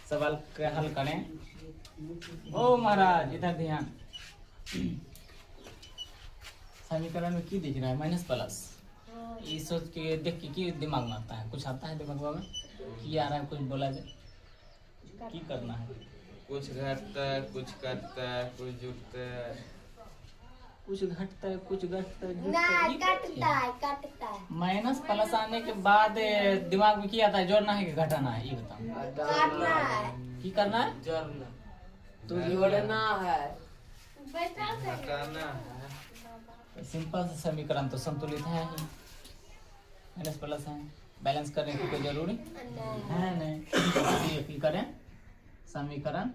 सवाल का हल करें। ओ महाराज इधर ध्यान। समीकरण में की दिख रहा है माइनस प्लस। ये सोच के देख के दिमाग में आता है, कुछ आता है दिमाग में कि आ रहा है, कुछ बोला जाए की करना है। कुछ घटता है, कुछ कटता है, कुछ जुटता है, कुछ घटता है, कुछ घटता है, कटता है। माइनस प्लस आने के बाद दिमाग में क्या आता है, जोड़ना है कि घटाना है, ये बताओ। काटना है। की करना है, जोड़ना, तो जोड़ना है, हटाना है। सिंपल समीकरण तो संतुलित है ही, माइनस प्लस है, बैलेंस करने की कोई जरूरी है नहीं। इसलिए की करें समीकरण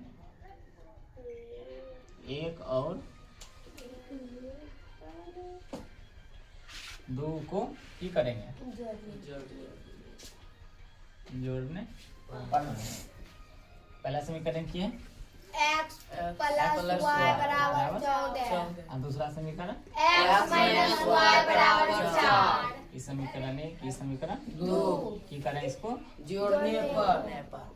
एक और दो को की करेंगे जोड़ने पढ़ने। पहला समीकरण की है x प्लस y बराबर 14 और दूसरा समीकरण x माइनस y बराबर 4। इस समीकरण एक, इस समीकरण दो की करें इसको जोड़ने पर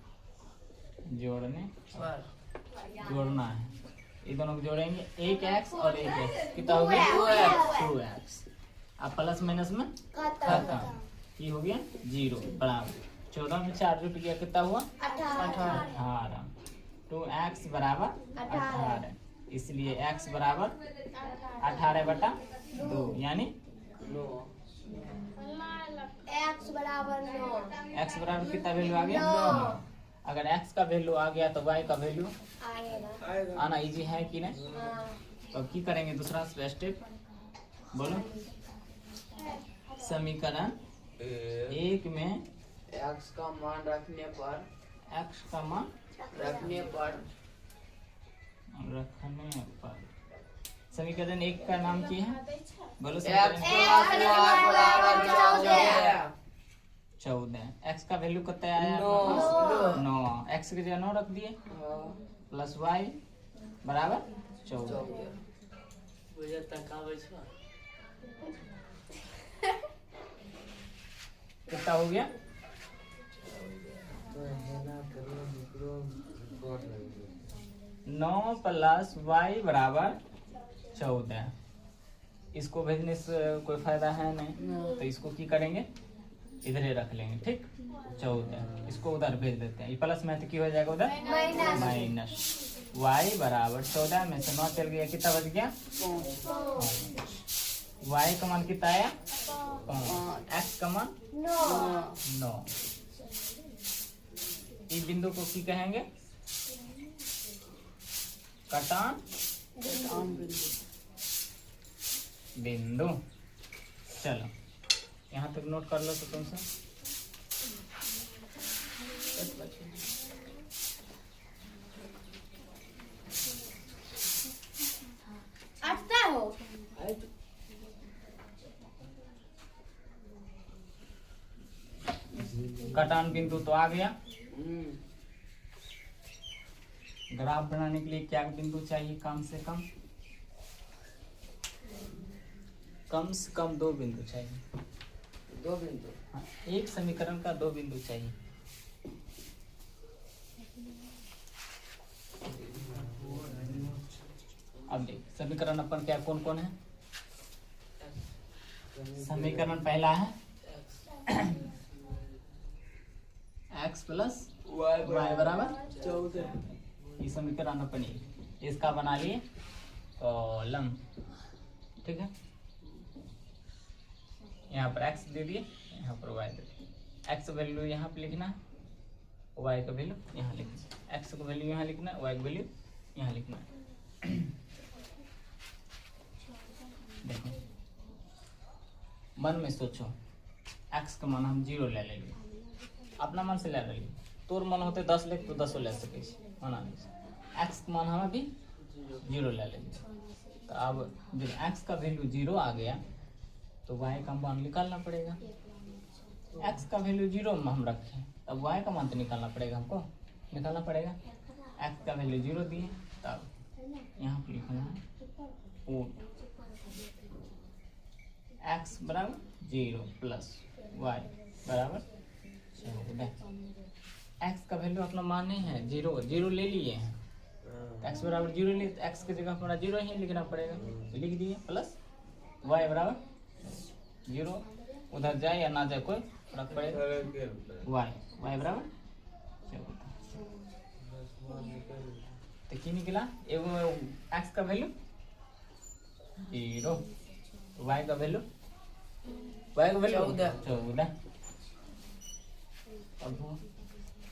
जोड़ना है। ये दोनों को जोड़ेंगे, एक एक्स और एक एक्स कितना हो गया 2x। अब प्लस माइनस में खत्म, ये हो गया 0 बराबर 14 में 4 जुट गया, कितना हुआ 18। 2x बराबर 18, इसलिए x बराबर 18/2 यानी x बराबर 9। x बराबर कितना वैल्यू आ गया 9। अगर x का वैल्यू आ गया तो y का वैल्यू आएगा। आना इजी है कि नहीं। तो की करेंगे दूसरा स्टेप, बोलो। समीकरण एक में x का मान रखने पर x का मान रखने पर समीकरण एक का नाम क्या है, बोलो। x समीकरण प्लस y बराबर 14। x का वैल्यू कितना आया 9। x की जगह 9 रख दिए, प्लस y बराबर 14। कितना हो गया 9 प्लस y बराबर 14। इसको भेजने से कोई फायदा है नहीं, तो इसको की करेंगे इधर ही रख लेंगे, ठीक। 14 इसको उधर भेज देते हैं, ये प्लस में तो की हो जाएगा उधर माइनस। y बराबर 14 में से 9 चल गया, कितना बच गया y का मान कितना आया 5, x का मान 9। इस बिंदु को की कहेंगे कटान बिंदु। चलो यहाँ तक नोट कर लो तो तुम से। अच्छा हो कटान बिंदु तो आ गया। ग्राफ बनाने के लिए क्या बिंदु चाहिए, कम से कम 2 बिंदु चाहिए। 2 बिंदु, हाँ, एक समीकरण का 2 बिंदु चाहिए। अब देख समीकरण अपन क्या कौन कौन है। समीकरण पहला है x प्लस y बराबर 14। ये समीकरण अपन इसका बना लिए कॉलम, ठीक है। यहाँ पर x दे दिए, यहाँ पर y दे दिए। x वैल्यू यहाँ पे लिखना है, y का वैल्यू यहाँ लिखना है। x का वैल्यू यहाँ लिखना है, y का वैल्यू यहाँ लिखना है। देखो मन में सोचो, x का मान हम 0 ले लेंगे, अपना मन से ले लेंगे। तोर मन होते 10 ले तो 10 ले सके माना नहीं। x का मान हम अभी 0 ले लेंगे। तो अब जब x का वैल्यू 0 आ गया तो y का मान निकालना पड़ेगा। x का वैल्यू 0 में हम रखें, तब y का मान तो निकालना पड़ेगा, हमको निकालना पड़ेगा। x का वैल्यू 0 दिए, तब यहाँ पर लिखना है पुट x बराबर 0 प्लस वाई बराबर 14। एक्स का वैल्यू अपना माने है 0, 0 ले लिए हैं, एक्स बराबर 0 लिए तो एक्स की जगह हमारा 0 ही लिखना पड़ेगा, तो लिख दिए प्लस वाई बराबर 0, उधर जाए या ना जाए कोई फर्क पड़ेगा, वाई बराबर 14। तो की निकला, एगो एक्स का वैल्यू 0, वाई का वैल्यू 14। अब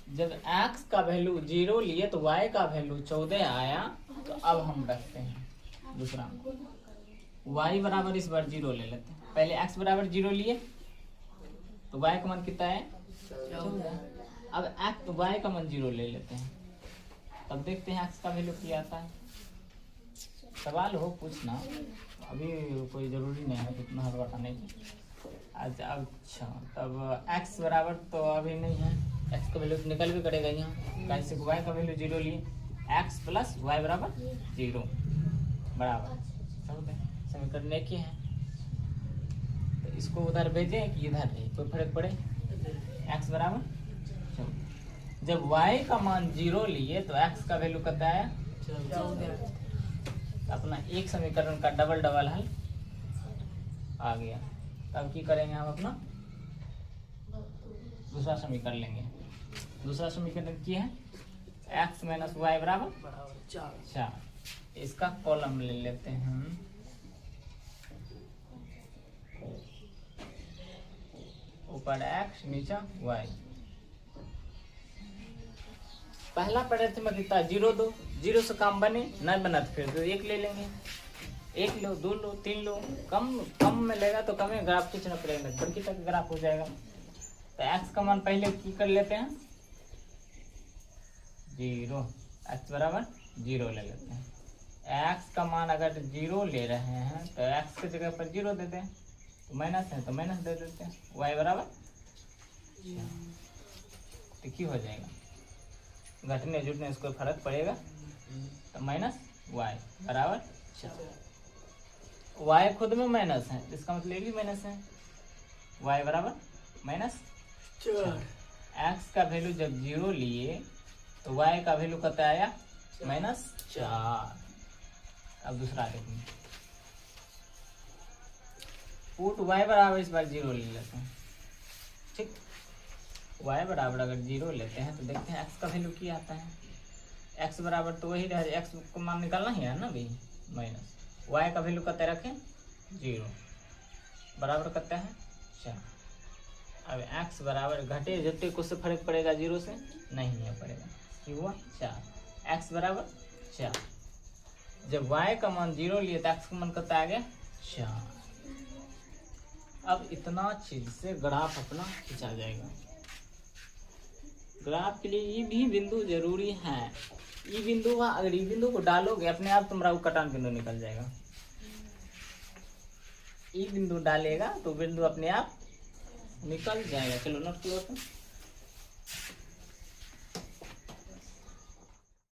जब x का वैल्यू 0 लिए तो y का वैल्यू 14 आया, तो अब हम रखते हैं दूसरा, y बराबर इस बार 0 ले लेते हैं। पहले x बराबर 0 लिए तो y का मान कितना है 14। अब y का मान 0 ले लेते हैं, तब देखते हैं x का वैल्यू क्या आता है। सवाल हो पूछना, अभी कोई जरूरी नहीं है कितना हर बताने की। अच्छा तब x बराबर तो अभी नहीं है, x का वैल्यू निकल भी करेगा यहाँ, कैसे y का वैल्यू 0 लिए, x प्लस y बराबर 0 बराबर समीकरण एक ही है, तो इसको उधर भेजें कि इधर रहे, कोई फर्क पड़े। x बराबर 14, जब y का मान 0 लिए तो x का वैल्यू कितना है 14। अपना एक समीकरण का डबल हल आ गया। तब की करेंगे हम अपना दूसरा समीकरण लेंगे। दूसरा समीकरण की है x माइनस वाई बराबर 4। इसका कॉलम ले लेते हैं हम, ऊपर x नीचे y। पहला पढ़े थे मैं कितना 0 2, 0 से काम बने नहीं बना तो फिर 1 ले लेंगे, 1 लो 2 लो 3 लो, कम में लेगा तो कम ग्राफ खींचना पड़ेगा, बल्कि तक ग्राफ हो जाएगा। तो x का मान पहले की कर लेते हैं 0, x बराबर 0 ले लेते हैं। x का मान अगर 0 ले रहे हैं तो x की जगह पर 0 देते हैं, तो माइनस है तो माइनस दे देते हैं, y बराबर तो की हो जाएगा, घटने जुटने इसको फर्क पड़ेगा, तो माइनस y बराबर 4। y खुद में माइनस है, इसका मतलब ये भी माइनस है, y बराबर माइनस 4। x का वैल्यू जब 0 लिए तो y का वैल्यू कितना आया -4। अब दूसरा देखेंगे, पुट y बराबर इस बार 0 ले लेते हैं, ठीक। y बराबर अगर 0 लेते हैं तो देखते हैं x का वैल्यू क्या आता है। x बराबर तो वही रहे, x को मान निकालना ही है ना भाई, माइनस y का वैल्यू कितना रखें 0 बराबर कितना है 4। अब x बराबर घटे जुटे कुछ से फर्क पड़ेगा 0 से नहीं है पड़ेगा, कि हुआ 4, x बराबर 4। जब y का मान 0 लिए तो x का मान कितना आ गया 4। अब इतना चीज से ग्राफ अपना खींचा जाएगा। ग्राफ के लिए ये भी बिंदु जरूरी है, ये बिंदु हुआ, अगर ये बिंदु को डालोगे अपने आप तुम्हारा वो कटान बिंदु निकल जाएगा। ये बिंदु डालेगा तो बिंदु अपने आप निकल जाएगा। चलो नोट करो तो।